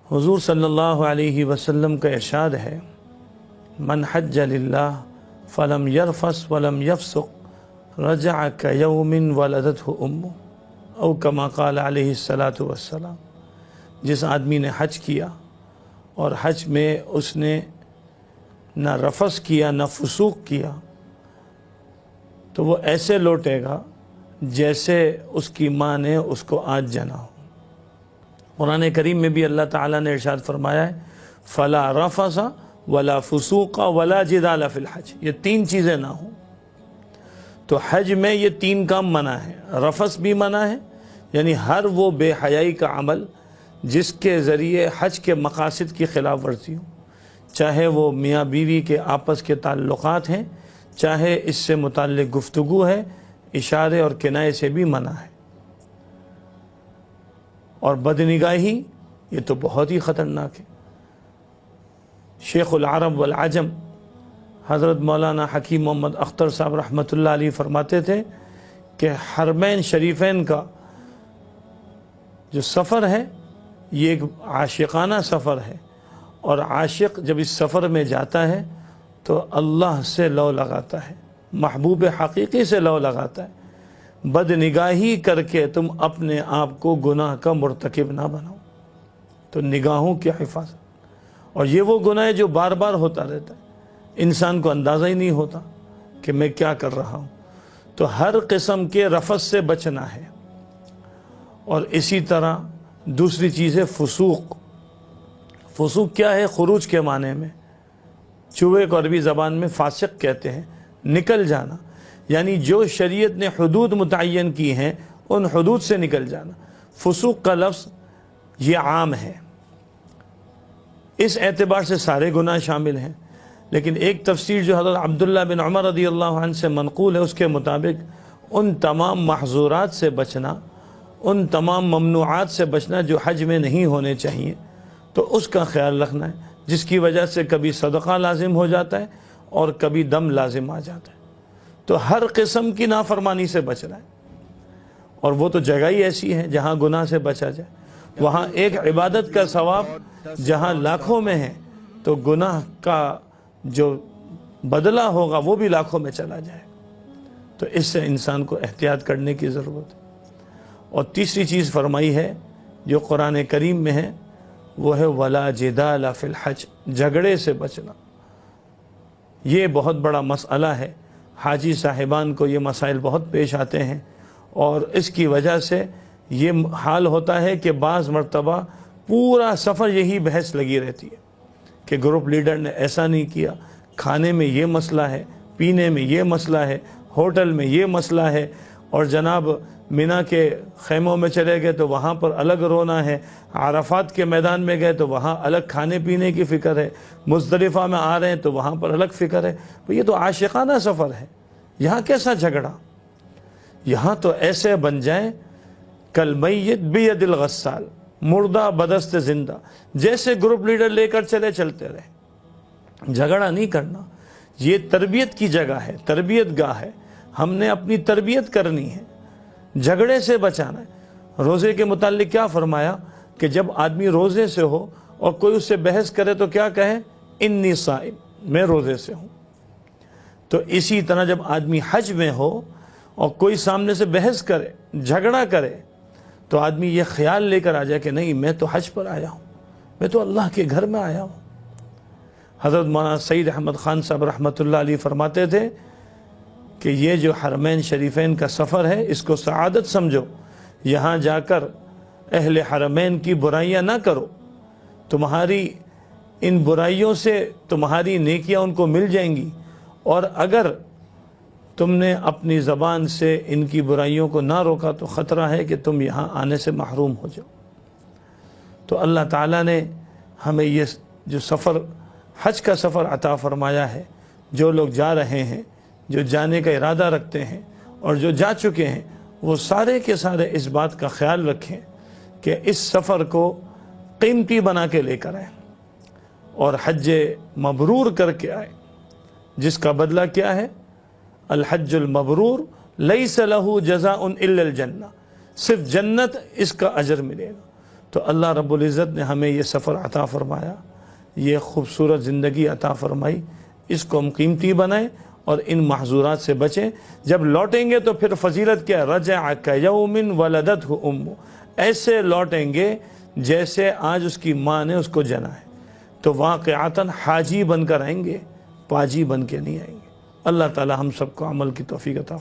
हुजूर सल्लल्लाहु अलैहि वसल्लम का इरशाद है, मन हज्ज लिल्लाह फलम यरफस वलम यफसुक रजअ कयौमिन वलदतहु उम्मु औ कमा क़ाल अलैहि सलातु वस्सलाम। जिस आदमी ने हज किया और हज में उसने न रफस किया न फुसूक किया तो वो ऐसे लौटेगा जैसे उसकी माँ ने उसको आज जना हो। कुरान करीम में भी अल्लाह ताला ने इरशाद फरमाया है, फला रफसा वला फुसूका वला जिदाला फिल हज। ये तीन चीज़ें ना हो। तो हज में ये तीन काम मना है। रफस भी मना है, यानी हर वो बेहयाई का अमल जिसके ज़रिए हज के मकासद की खिलाफ वर्जी हो, चाहे वो मियाँ बीवी के आपस के ताल्लुकात हैं, चाहे इससे मुताल्लिक़ गुफ्तगू है, इशारे और किनाए से भी मना है। और बदनिगाही ये तो बहुत ही ख़तरनाक है। शेखुल अरब वल अजम हज़रत मौलाना हकीम मोहम्मद अख्तर साहब रहमतुल्लाह अलैह फरमाते थे कि हरमैन शरीफैन का जो सफ़र है ये एक आशिकाना सफ़र है, और आशिक जब इस सफ़र में जाता है तो अल्लाह से लौ लगाता है, महबूब हकीकी से लौ लगाता है। बदनिगाही करके तुम अपने आप को गुनाह का मुर्तकिब ना बनाओ। तो निगाहों की हिफाजत, और ये वो गुनाह है जो बार बार होता रहता है, इंसान को अंदाज़ा ही नहीं होता कि मैं क्या कर रहा हूँ। तो हर किस्म के रफस से बचना है। और इसी तरह दूसरी चीज़ है फुसूक। फुसूक क्या है? खुरूज के माने में, चूहे को अरबी ज़बान में फासिक कहते हैं, निकल जाना, यानी जो शरीयत ने हुदूद मुतय्यन की हैं उन हुदूद से निकल जाना। फुसूक का लफ्ज़ ये आम है, इस एतबार से सारे गुनाह शामिल हैं। लेकिन एक तफसीर जो हज़रत अब्दुल्लाह बिन उमर रज़ियल्लाहु अन्हु से मनक़ूल है, उसके मुताबिक उन तमाम महज़ूरात से बचना, उन तमाम ममनुआत से बचना जो हज में नहीं होने चाहिए, तो उसका ख्याल रखना है, जिसकी वजह से कभी सदक़ा लाजिम हो जाता है और कभी दम लाजिम आ जाता है। तो हर किस्म की नाफरमानी से बचना है। और वो तो जगह ही ऐसी है जहाँ गुनाह से बचा जाए। वहाँ एक इबादत का सवाब जहाँ लाखों में है, तो गुनाह का जो बदला होगा वो भी लाखों में चला जाए। तो इससे इंसान को एहतियात करने की ज़रूरत है। और तीसरी चीज़ फरमाई है जो कुरान करीम में है, वो है वला जिदाल फिल हज, झगड़े से बचना। ये बहुत बड़ा मसला है। हाजी साहिबान को ये मसाइल बहुत पेश आते हैं, और इसकी वजह से ये हाल होता है कि बाज़ मरतबा पूरा सफ़र यही बहस लगी रहती है कि ग्रुप लीडर ने ऐसा नहीं किया, खाने में ये मसला है, पीने में ये मसला है, होटल में ये मसला है, और जनाब मिना के खैमों में चले गए तो वहाँ पर अलग रोना है, आरफात के मैदान में गए तो वहाँ अलग खाने पीने की फ़िक्र है, मुज़दलिफ़ा में आ रहे हैं तो वहाँ पर अलग फ़िक्र है। तो ये तो आशिकाना सफ़र है, यहाँ कैसा झगड़ा? यहाँ तो ऐसे बन जाए कल मैयत बियदिल गस्साल, मुर्दा बदस्त ज़िंदा, जैसे ग्रुप लीडर लेकर चले चलते रहे। झगड़ा नहीं करना, ये तरबियत की जगह है, तरबियत गाह है, हमने अपनी तरबियत करनी है, झगड़े से बचाना है। रोज़े के मुताल्लिक़ क्या फरमाया कि जब आदमी रोज़े से हो और कोई उससे बहस करे तो क्या कहे? इन्नी साइम, मैं रोज़े से हूँ। तो इसी तरह जब आदमी हज में हो और कोई सामने से बहस करे, झगड़ा करे, तो आदमी ये ख्याल लेकर आ जाए कि नहीं, मैं तो हज पर आया हूँ, मैं तो अल्लाह के घर में आया हूँ। हज़रत मौलाना सईद अहमद ख़ान साहब रहमतुल्लाह अलैह फरमाते थे कि ये जो हरमैन शरीफैन का सफ़र है इसको सआदत समझो। यहाँ जाकर अहले हरमैन की बुराइयाँ ना करो, तुम्हारी इन बुराइयों से तुम्हारी नेकियाँ उनको मिल जाएंगी, और अगर तुमने अपनी ज़बान से इनकी बुराइयों को ना रोका तो ख़तरा है कि तुम यहाँ आने से महरूम हो जाओ। तो अल्लाह ताला ने हमें ये जो सफ़र, हज का सफ़र अता फ़रमाया है, जो लोग जा रहे हैं, जो जाने का इरादा रखते हैं और जो जा चुके हैं, वो सारे के सारे इस बात का ख्याल रखें कि इस सफ़र को कीमती बना के लेकर आए और हज मबरूर करके आए, जिसका बदला क्या है? अल हज्जुल मबरूर लैसा लहू जज़ाउन इल्लल जन्नह, सिर्फ जन्नत इसका अजर मिलेगा। تو اللہ رب العزت نے ہمیں یہ سفر عطا فرمایا، یہ خوبصورت زندگی عطا فرمائی، اس کو ہم قیمتی بنائیں اور ان محظورات سے بچیں۔ جب لوٹیں گے تو پھر فضیلت کیا؟ رجع کیوم ولدتہ امہ، ایسے لوٹیں گے جیسے آج اس کی ماں نے اس کو جنا ہے، تو واقعتاً حاجی بن کر آئیں گے، پاجی بن کے نہیں آئیں گے۔ اللہ تعالی ہم سب کو عمل کی توفیق عطا فرمائے۔